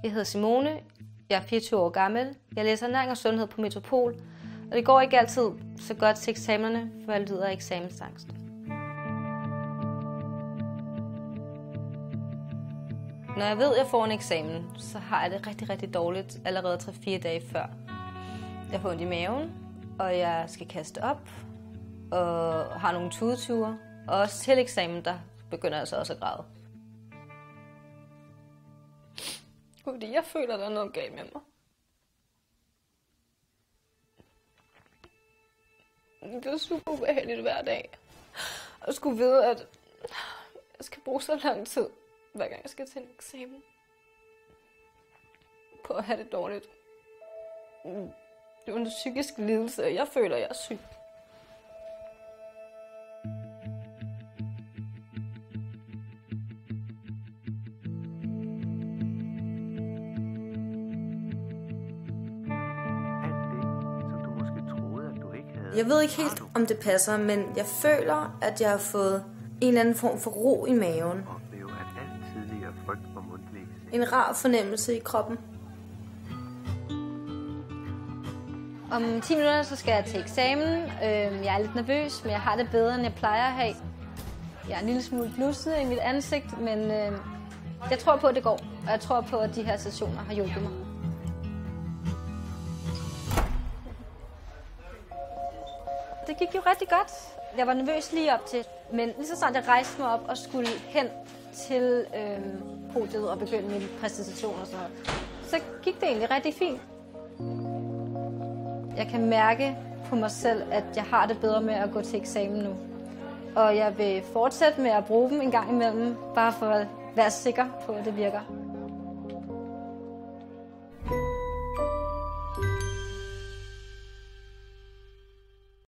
Jeg hedder Simone. Jeg er 24 år gammel. Jeg læser ernæring og sundhed på Metropol. Og det går ikke altid så godt til eksamenerne, for jeg lider af eksamensangst. Når jeg ved, at jeg får en eksamen, så har jeg det rigtig, rigtig dårligt allerede 3-4 dage før. Jeg får ondt i maven, og jeg skal kaste op, og har nogle tudeture. Og også til eksamen, der begynder jeg så også at græde. Fordi jeg føler, at der er noget galt med mig. Det er super ubehageligt hver dag. Og skulle vide, at jeg skal bruge så lang tid, hver gang jeg skal til en eksamen, på at have det dårligt. Det er en psykisk lidelse, og jeg føler, at jeg er syg. Jeg ved ikke helt, om det passer, men jeg føler, at jeg har fået en eller anden form for ro i maven. En rar fornemmelse i kroppen. Om 10 minutter så skal jeg til eksamen. Jeg er lidt nervøs, men jeg har det bedre, end jeg plejer at have. Jeg er en lille smule blussende i mit ansigt, men jeg tror på, at det går. Og jeg tror på, at de her sessioner har hjulpet mig. Det gik jo rigtig godt. Jeg var nervøs lige op til, men lige så snart jeg rejste mig op og skulle hen til podiet og begynde min præsentation og sådan noget, så gik det egentlig rigtig fint. Jeg kan mærke på mig selv, at jeg har det bedre med at gå til eksamen nu. Og jeg vil fortsætte med at bruge dem en gang imellem, bare for at være sikker på, at det virker.